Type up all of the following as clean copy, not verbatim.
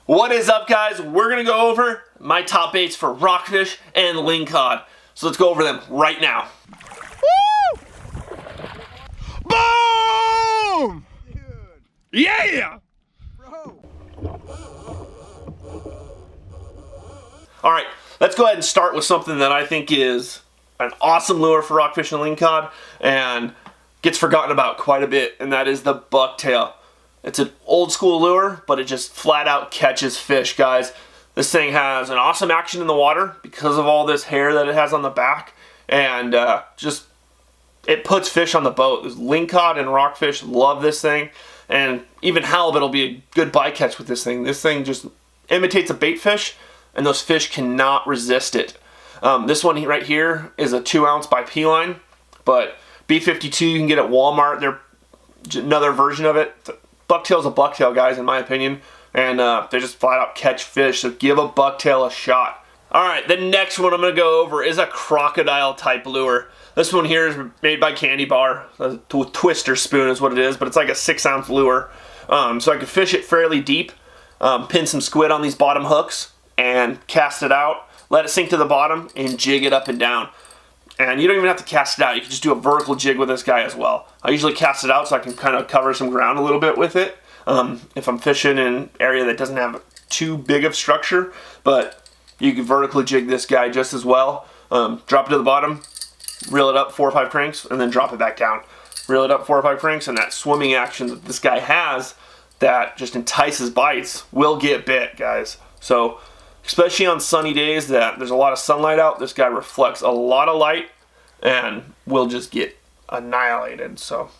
What is up, guys? We're gonna go over my top baits for rockfish and lingcod. So let's go over them right now. Woo! Boom! Dude. Yeah! Bro. All right, let's go ahead and start with something that I think is an awesome lure for rockfish and lingcod and gets forgotten about quite a bit, and that is the bucktail. It's an old school lure, but it just flat out catches fish, guys. This thing has an awesome action in the water because of all this hair that it has on the back, and it puts fish on the boat. Lingcod and rockfish love this thing, and even halibut will be a good bycatch with this thing. This thing just imitates a bait fish, and those fish cannot resist it. This one right here is a 2-ounce by P-line, but B52 you can get at Walmart. They're another version of it. Bucktail's a bucktail, guys, in my opinion, and they just flat out catch fish, so give a bucktail a shot. Alright, the next one I'm going to go over is a crocodile type lure. This one here is made by Candy Bar. A twister spoon is what it is, but it's like a 6-ounce lure. So I can fish it fairly deep, pin some squid on these bottom hooks, and cast it out, let it sink to the bottom, and jig it up and down. And you don't even have to cast it out. You can just do a vertical jig with this guy as well. I usually cast it out so I can kind of cover some ground a little bit with it if I'm fishing in an area that doesn't have too big of structure. But you can vertically jig this guy just as well. Drop it to the bottom, reel it up 4 or 5 cranks, and then drop it back down. Reel it up 4 or 5 cranks, and that swimming action that this guy has that just entices bites will get bit, guys. So especially on sunny days that there's a lot of sunlight out, this guy reflects a lot of light and will just get annihilated. So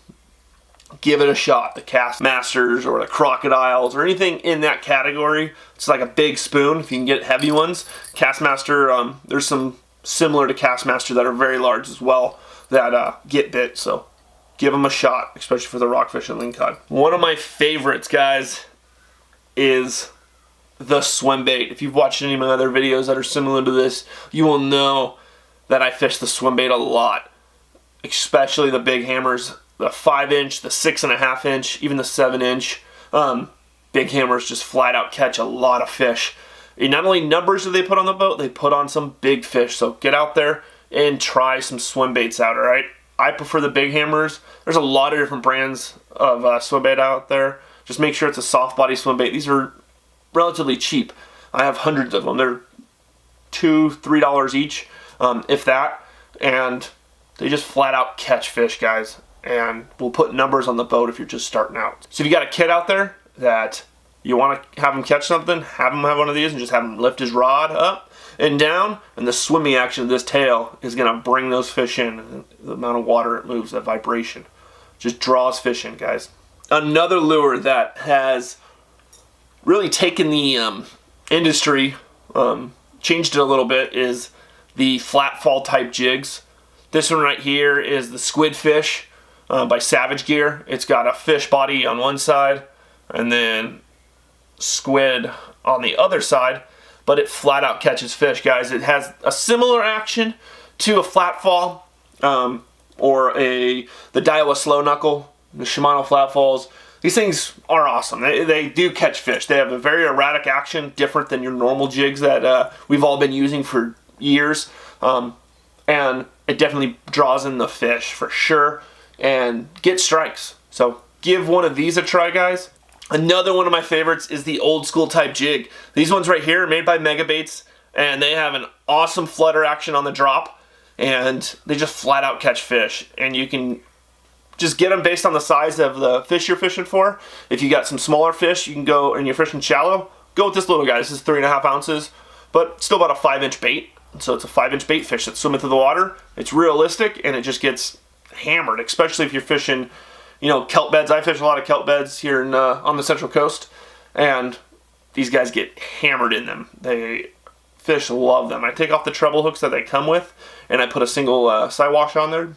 give it a shot. The Cast Masters or the crocodiles or anything in that category. It's like a big spoon if you can get heavy ones. Cast Master, there's some similar to Cast Master that are very large as well that get bit. So give them a shot, especially for the rockfish and lingcod. One of my favorites, guys, is the Swimbait. If you've watched any of my other videos that are similar to this, you will know that I fish the Swimbait a lot, especially the big hammers, the 5-inch, the 6.5-inch, even the 7-inch. Big hammers just flat out catch a lot of fish. And not only numbers do they put on the boat, they put on some big fish. So get out there and try some Swimbaits out, alright? I prefer the big hammers. There's a lot of different brands of Swimbait out there. Just make sure it's a soft body Swimbait. These are relatively cheap. I have hundreds of them. They're $2, $3 each, if that, and they just flat out catch fish, guys, and we'll put numbers on the boat if you're just starting out. So if you got a kid out there that you want to have him catch something, have him have one of these and just have him lift his rod up and down, and the swimming action of this tail is going to bring those fish in. The amount of water it moves, that vibration just draws fish in, guys. Another lure that has really taken the industry, changed it a little bit, is the flat fall type jigs. This one right here is the Squid Fish by Savage Gear. It's got a fish body on one side and then squid on the other side, but it flat out catches fish, guys. It has a similar action to a flat fall or the Daiwa Slow Knuckle, the Shimano Flat Falls. These things are awesome. They do catch fish. They have a very erratic action, different than your normal jigs that we've all been using for years. And it definitely draws in the fish for sure and get strikes. So give one of these a try, guys. Another one of my favorites is the old school type jig. These ones right here are made by Megabaits, and they have an awesome flutter action on the drop, and they just flat out catch fish. And you can just get them based on the size of the fish you're fishing for. If you got some smaller fish, you can go, and you're fishing shallow, go with this little guy. This is 3.5 ounces, but still about a 5-inch bait. So it's a 5-inch bait fish that's swimming through the water. It's realistic, and it just gets hammered, especially if you're fishing, you know, kelp beds. I fish a lot of kelp beds here in, on the Central Coast, and these guys get hammered in them. Fish love them. I take off the treble hooks that they come with, and I put a single side wash on there,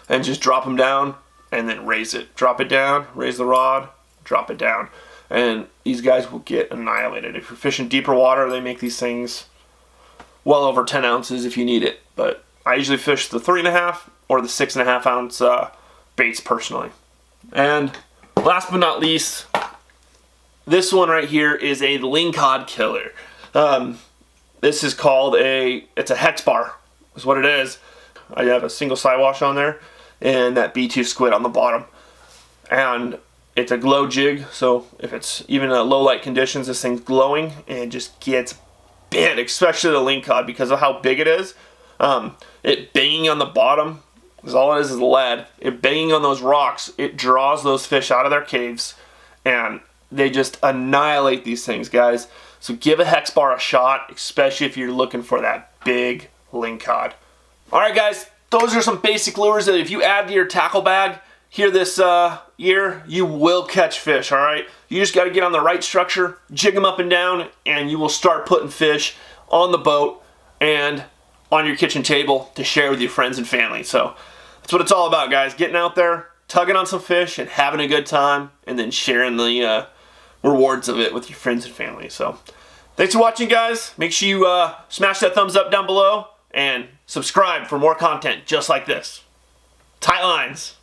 and just drop them down, and then raise it. Drop it down, raise the rod, drop it down. And these guys will get annihilated. If you're fishing deeper water, they make these things well over 10 ounces if you need it. But I usually fish the 3.5 or the 6.5 ounce baits personally. And last but not least, This one right here is a Lingcod killer. This is called it's a hex bar, is what it is. I have a single side wash on there and that B2 squid on the bottom. And it's a glow jig, so if it's even low light conditions, this thing's glowing and it just gets bit, especially the Lingcod because of how big it is. It banging on the bottom, because all it is lead. It banging on those rocks, it draws those fish out of their caves, and they just annihilate these things, guys. So give a hex bar a shot, especially if you're looking for that big Lingcod. Alright guys, those are some basic lures that if you add to your tackle bag here this year, you will catch fish, alright? You just got to get on the right structure, jig them up and down, and you will start putting fish on the boat and on your kitchen table to share with your friends and family. So that's what it's all about, guys. Getting out there, tugging on some fish, and having a good time, and then sharing the rewards of it with your friends and family. So thanks for watching, guys. Make sure you smash that thumbs up down below and subscribe for more content just like this. Tight lines.